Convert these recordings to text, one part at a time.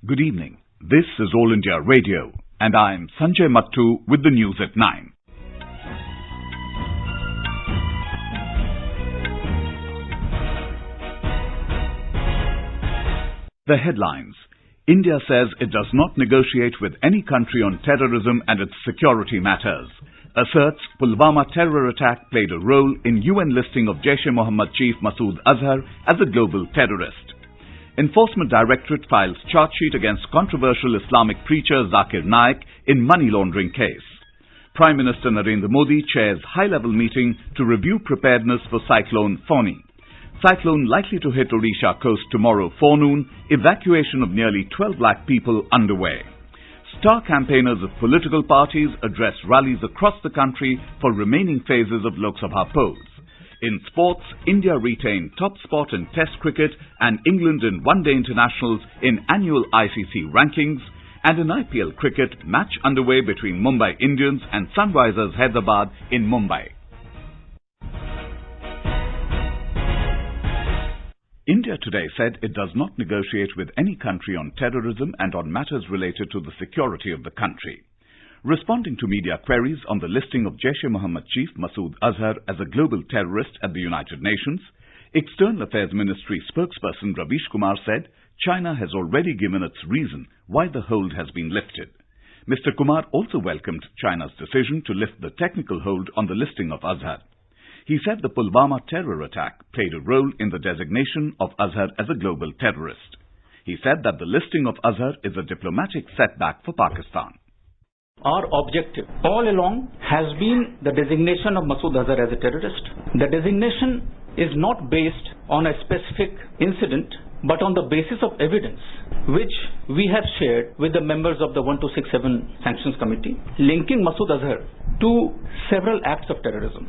Good evening. This is All India Radio, and I'm Sanjay Mattu with the news at 9. The headlines. India says it does not negotiate with any country on terrorism and its security matters. Asserts Pulwama terror attack played a role in UN listing of JeM Chief Masood Azhar as a global terrorist. Enforcement Directorate files charge sheet against controversial Islamic preacher Zakir Naik in money laundering case. Prime Minister Narendra Modi chairs high-level meeting to review preparedness for Cyclone Fani. Cyclone likely to hit Odisha coast tomorrow forenoon. Evacuation of nearly 12 lakh people underway. Star campaigners of political parties address rallies across the country for remaining phases of Lok Sabha polls. In sports, India retained top spot in Test cricket and England in one-day internationals in annual ICC rankings. And in IPL Cricket, match underway between Mumbai Indians and Sunrisers Hyderabad in Mumbai. India today said it does not negotiate with any country on terrorism and on matters related to the security of the country. Responding to media queries on the listing of JeM Chief Masood Azhar as a global terrorist at the United Nations, External Affairs Ministry spokesperson Ravish Kumar said China has already given its reason why the hold has been lifted. Mr. Kumar also welcomed China's decision to lift the technical hold on the listing of Azhar. He said the Pulwama terror attack played a role in the designation of Azhar as a global terrorist. He said that the listing of Azhar is a diplomatic setback for Pakistan. Our objective all along has been the designation of Masood Azhar as a terrorist. The designation is not based on a specific incident, but on the basis of evidence which we have shared with the members of the 1267 Sanctions Committee, linking Masood Azhar to several acts of terrorism.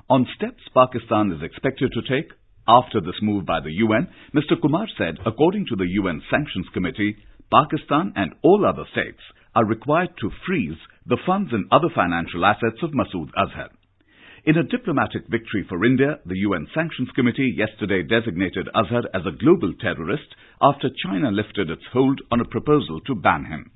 On steps Pakistan is expected to take after this move by the UN, Mr. Kumar said, according to the UN Sanctions Committee, Pakistan and all other states are required to freeze the funds and other financial assets of Masood Azhar. In a diplomatic victory for India, the UN Sanctions Committee yesterday designated Azhar as a global terrorist after China lifted its hold on a proposal to ban him.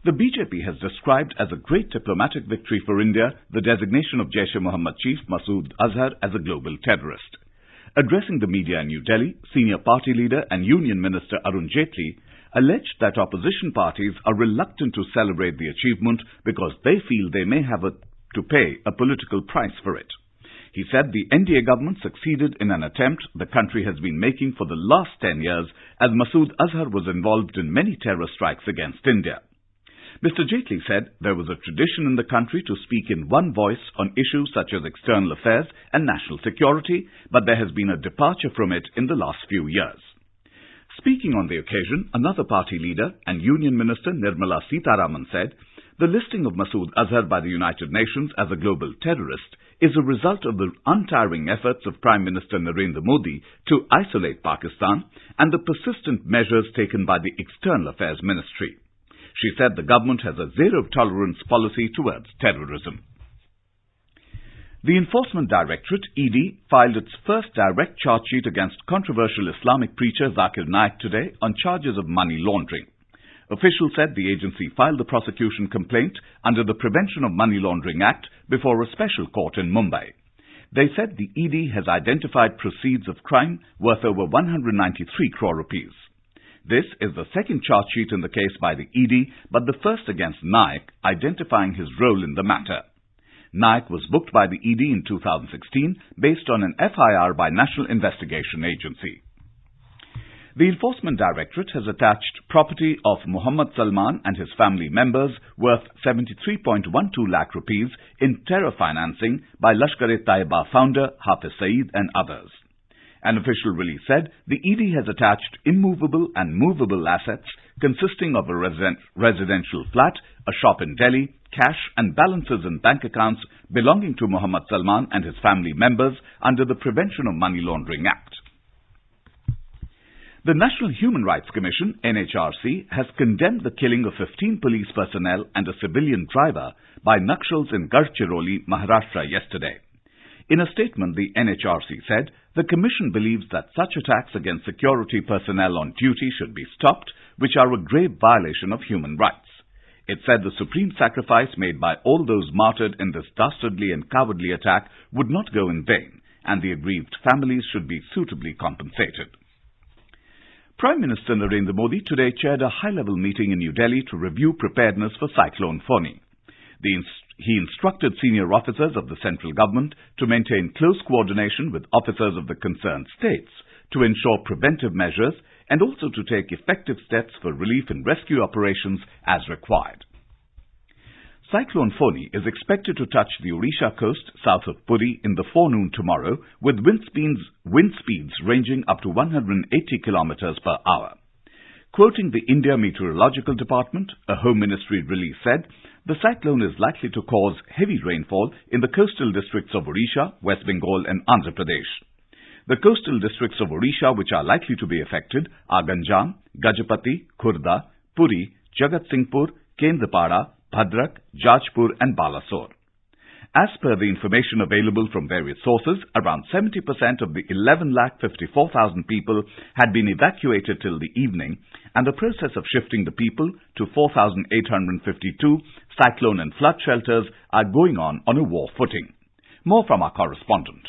The BJP has described as a great diplomatic victory for India the designation of JeM Chief Masood Azhar as a global terrorist. Addressing the media in New Delhi, senior party leader and Union Minister Arun Jaitley alleged that opposition parties are reluctant to celebrate the achievement because they feel they may have to pay a political price for it. He said the NDA government succeeded in an attempt the country has been making for the last 10 years as Masood Azhar was involved in many terror strikes against India. Mr. Jaitley said there was a tradition in the country to speak in one voice on issues such as external affairs and national security, but there has been a departure from it in the last few years. Speaking on the occasion, another party leader and Union Minister Nirmala Sitharaman said, the listing of Masood Azhar by the United Nations as a global terrorist is a result of the untiring efforts of Prime Minister Narendra Modi to isolate Pakistan and the persistent measures taken by the External Affairs Ministry. She said the government has a zero-tolerance policy towards terrorism. The Enforcement Directorate, ED, filed its first direct charge sheet against controversial Islamic preacher Zakir Naik today on charges of money laundering. Officials said the agency filed the prosecution complaint under the Prevention of Money Laundering Act before a special court in Mumbai. They said the ED has identified proceeds of crime worth over 193 crore rupees. This is the second charge sheet in the case by the ED, but the first against Naik, identifying his role in the matter. Naik was booked by the ED in 2016 based on an FIR by National Investigation Agency. The Enforcement Directorate has attached property of Mohammed Salman and his family members worth 73.12 lakh rupees in terror financing by Lashkar-e-Taiba founder Hafiz Saeed and others. An official release said the ED has attached immovable and movable assets consisting of a residential flat, a shop in Delhi, cash and balances in bank accounts belonging to Mohammed Salman and his family members under the Prevention of Money Laundering Act. The National Human Rights Commission, NHRC, has condemned the killing of 15 police personnel and a civilian driver by Naxals in Gadchiroli, Maharashtra yesterday. In a statement, the NHRC said, the Commission believes that such attacks against security personnel on duty should be stopped, which are a grave violation of human rights. It said the supreme sacrifice made by all those martyred in this dastardly and cowardly attack would not go in vain, and the aggrieved families should be suitably compensated. Prime Minister Narendra Modi today chaired a high-level meeting in New Delhi to review preparedness for Cyclone Fani. He instructed senior officers of the central government to maintain close coordination with officers of the concerned states to ensure preventive measures and also to take effective steps for relief and rescue operations as required. Cyclone Fani is expected to touch the Odisha coast south of Puri in the forenoon tomorrow with wind speeds ranging up to 180 kilometers per hour. Quoting the India Meteorological Department, a Home Ministry release said, the cyclone is likely to cause heavy rainfall in the coastal districts of Odisha, West Bengal and Andhra Pradesh. The coastal districts of Odisha which are likely to be affected are Ganjam, Gajapati, Khurda, Puri, Jagatsinghpur, Kendrapada, Bhadrak, Jajpur and Balasore. As per the information available from various sources, around 70% of the 11,54,000 people had been evacuated till the evening, and the process of shifting the people to 4,852 cyclone and flood shelters are going on a war footing. More from our correspondent.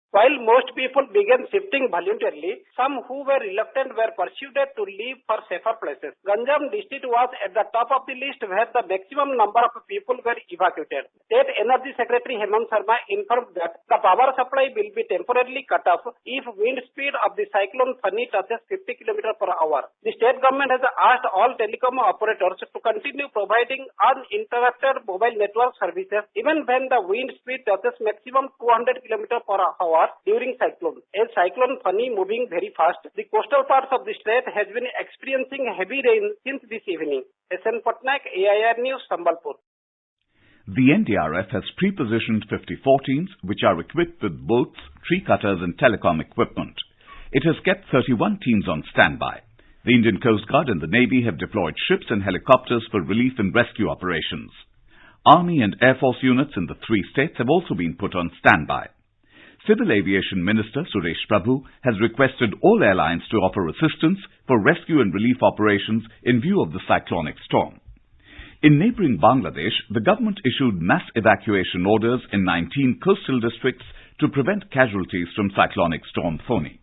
While most people began shifting voluntarily, some who were reluctant were persuaded to leave for safer places. Ganjam district was at the top of the list where the maximum number of people were evacuated. State Energy Secretary Hemant Sharma informed that the power supply will be temporarily cut off if wind speed of the cyclone Fani touches 50 km per hour. The state government has asked all telecom operators to continue providing uninterrupted mobile network services even when the wind speed touches maximum 200 km per hour during cyclone. As cyclone Fani moving very fast, the coastal parts of the state has been experiencing heavy rain since this evening. SN Patnaik, AIR News, Sambalpur. The NDRF has pre-positioned 54 teams which are equipped with boats, tree cutters and telecom equipment. It has kept 31 teams on standby. The Indian Coast Guard and the Navy have deployed ships and helicopters for relief and rescue operations. Army and Air Force units in the three states have also been put on standby. Civil Aviation Minister Suresh Prabhu has requested all airlines to offer assistance for rescue and relief operations in view of the cyclonic storm. In neighbouring Bangladesh, the government issued mass evacuation orders in 19 coastal districts to prevent casualties from cyclonic storm Fani.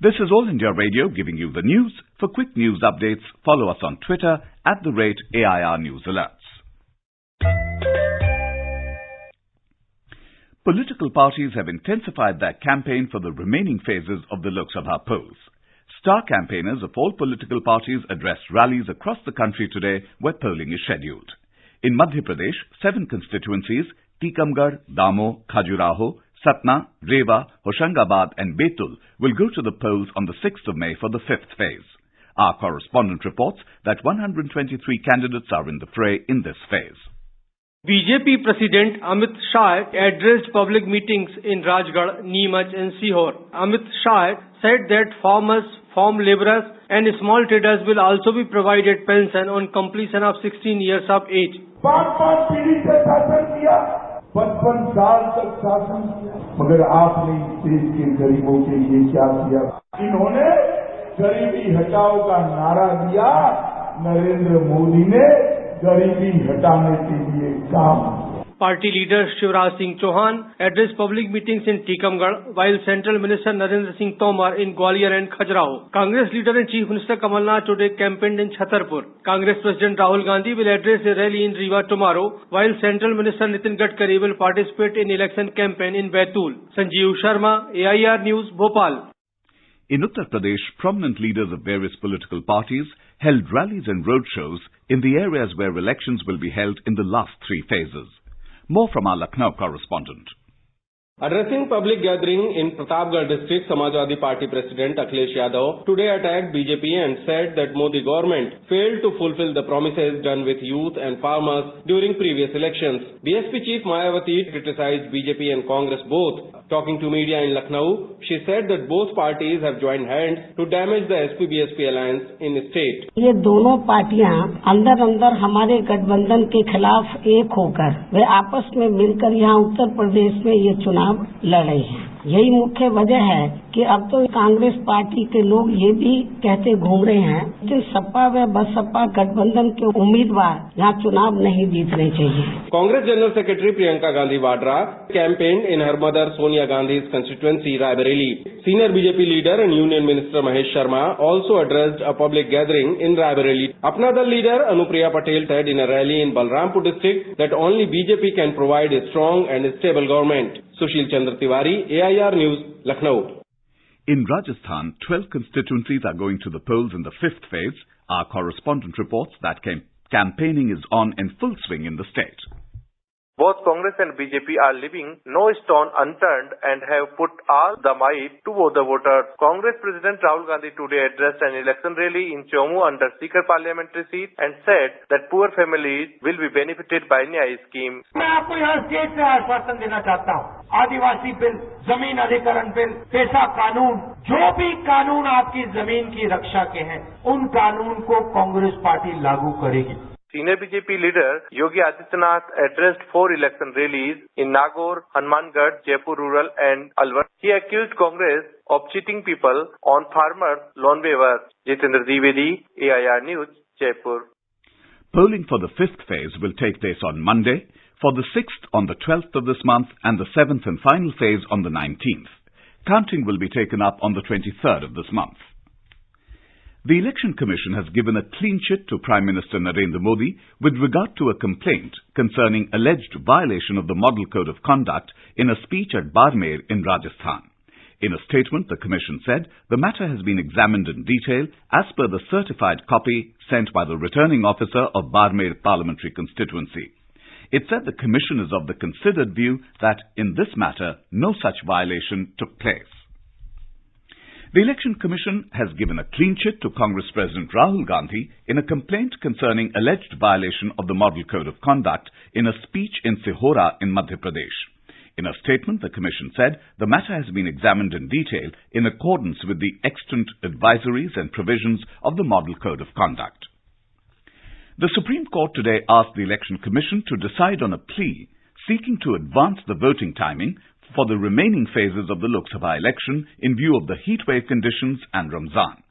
This is All India Radio giving you the news. For quick news updates, follow us on Twitter @AIR News Alerts. Political parties have intensified their campaign for the remaining phases of the Lok Sabha polls. Star campaigners of all political parties addressed rallies across the country today where polling is scheduled. In Madhya Pradesh, 7 constituencies, Tikamgarh, Damo, Khajuraho, Satna, Rewa, Hoshangabad and Betul will go to the polls on the 6th of May for the 5th phase. Our correspondent reports that 123 candidates are in the fray in this phase. BJP President Amit Shah addressed public meetings in Rajgarh, Neemuch and Sihor. Amit Shah said that farmers, farm labourers and small traders will also be provided pension on completion of 16 years of age. 5 पीढ़ी से शासन किया, 55 साल तक शासन किया, मगर आपने देश के गरीबों के लिए क्या किया? इन्होंने गरीबी हटाओ का नारा दिया, नरेंद्र मोदी ने गरीबी हटाने के लिए काम. Party leader Shivraj Singh Chauhan addressed public meetings in Tikamgarh, while Central Minister Narendra Singh Tomar in Gwalior and Khajuraho. Congress leader and Chief Minister Kamal Nath today campaigned in Chhatarpur. Congress President Rahul Gandhi will address a rally in Rewa tomorrow, while Central Minister Nitin Gadkari will participate in election campaign in Baitul. Sanjeev Sharma, AIR News, Bhopal. In Uttar Pradesh, prominent leaders of various political parties held rallies and roadshows in the areas where elections will be held in the last 3 phases. More from our Lucknow correspondent. Addressing public gathering in Pratapgarh district, Samajwadi Party President Akhilesh Yadav today attacked BJP and said that Modi government failed to fulfill the promises done with youth and farmers during previous elections. BSP Chief Mayawati criticized BJP and Congress both Talking to media in Lucknow, she said that both parties have joined hands to damage the SP-BSP alliance in the state. ये दोनों पार्टियां अंदर अंदर हमारे गठबंधन के खिलाफ एक होकर वे आपस में मिलकर यहाँ उत्तर प्रदेश में ये चुनाव लड़ रहे हैं। यही मुख्य वजह है कि अब तो कांग्रेस पार्टी के लोग ये भी कहते घूम रहे हैं कि सपा व बसपा गठबंधन के उम्मीदवार यहाँ चुनाव नहीं जीतने चाहिए। Congress General Secretary Priyanka Gandhi Vadra campaigned in her mother Sonia Gandhi's constituency, Raebareli. Senior BJP leader and Union Minister Mahesh Sharma also addressed a public gathering in Raebareli. Apna Dal leader Anupriya Patel said in a rally in Balrampur district that only BJP can provide a strong and stable government. Sushil Chandra Tiwari, AIR News, Lucknow. In Rajasthan, 12 constituencies are going to the polls in the fifth phase. Our correspondent reports that campaigning is on in full swing in the state. Both Congress and BJP are leaving no stone unturned and have put all the might to the voters. Congress President Rahul Gandhi today addressed an election rally in Jammu under Sikar parliamentary seat and said that poor families will be benefited by Nyay scheme. मैं आपको यहाँ state से आश्वासन देना चाहता हूँ। आदिवासी bill, जमीन अधिकरण बिल, पेशा कानून, जो भी कानून आपकी जमीन की रक्षा के हैं, उन कानून को कांग्रेस पार्टी लागू करेगी। Senior BJP leader Yogi Adityanath addressed 4 election rallies in Nagaur, Hanumangarh, Jaipur Rural and Alwar. He accused Congress of cheating people on farmers' loan waivers. Jitendra Dwivedi, AIR News, Jaipur. Polling for the fifth phase will take place on Monday, for the 6th on the 12th of this month and the 7th and final phase on the 19th. Counting will be taken up on the 23rd of this month. The Election Commission has given a clean chit to Prime Minister Narendra Modi with regard to a complaint concerning alleged violation of the Model Code of Conduct in a speech at Barmer in Rajasthan. In a statement, the Commission said the matter has been examined in detail as per the certified copy sent by the returning officer of Barmer Parliamentary Constituency. It said the Commission is of the considered view that in this matter no such violation took place. The Election Commission has given a clean chit to Congress President Rahul Gandhi in a complaint concerning alleged violation of the Model Code of Conduct in a speech in Sihora in Madhya Pradesh. In a statement, the Commission said the matter has been examined in detail in accordance with the extant advisories and provisions of the Model Code of Conduct. The Supreme Court today asked the Election Commission to decide on a plea seeking to advance the voting timing for the remaining phases of the Lok Sabha election in view of the heatwave conditions and Ramzan.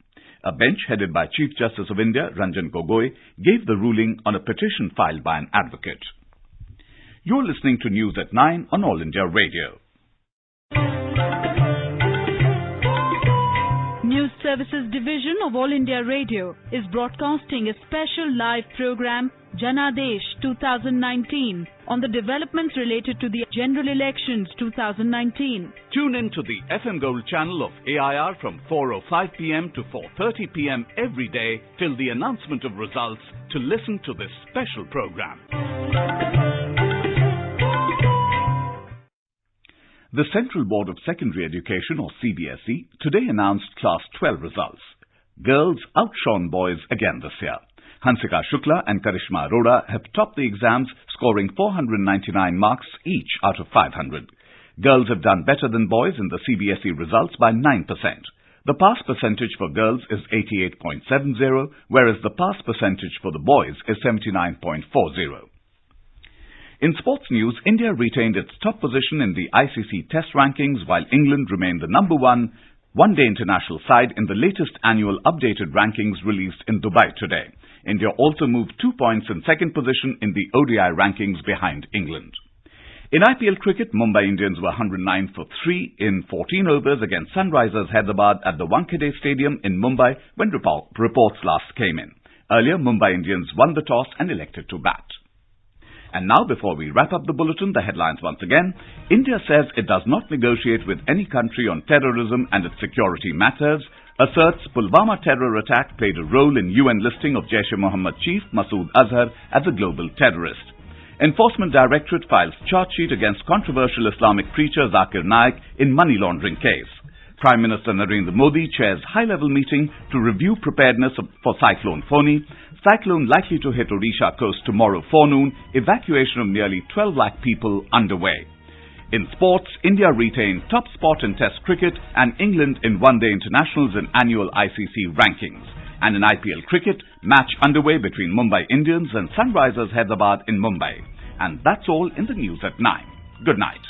A bench headed by Chief Justice of India, Ranjan Gogoi, gave the ruling on a petition filed by an advocate. You're listening to News at 9 on All India Radio. News Services Division of All India Radio is broadcasting a special live program, Janadesh 2019, on the developments related to the general elections 2019. Tune in to the FM Gold channel of AIR from 4:05 p.m. to 4:30 p.m. every day till the announcement of results to listen to this special program. The Central Board of Secondary Education, or CBSE, today announced Class 12 results. Girls outshone boys again this year. Hansika Shukla and Karishma Arora have topped the exams, scoring 499 marks each out of 500. Girls have done better than boys in the CBSE results by 9%. The pass percentage for girls is 88.70, whereas the pass percentage for the boys is 79.40. In sports news, India retained its top position in the ICC Test rankings, while England remained the number one-day international side in the latest annual updated rankings released in Dubai today. India also moved 2 points in second position in the ODI rankings behind England. In IPL Cricket, Mumbai Indians were 109 for 3 in 14 overs against Sunrisers Hyderabad at the Wankhede Stadium in Mumbai when reports last came in. Earlier, Mumbai Indians won the toss and elected to bat. And now, before we wrap up the bulletin, the headlines once again. India says it does not negotiate with any country on terrorism and its security matters. Asserts Pulwama terror attack played a role in UN listing of JeM Chief Masood Azhar as a global terrorist. Enforcement Directorate files charge sheet against controversial Islamic preacher Zakir Naik in money laundering case. Prime Minister Narendra Modi chairs high-level meeting to review preparedness for Cyclone Fani. Cyclone likely to hit Odisha coast tomorrow forenoon. Evacuation of nearly 12 lakh people underway. In sports, India retained top spot in Test cricket and England in one-day internationals in annual ICC rankings. And in IPL Cricket, match underway between Mumbai Indians and Sunrisers Hyderabad in Mumbai. And that's all in the news at 9. Good night.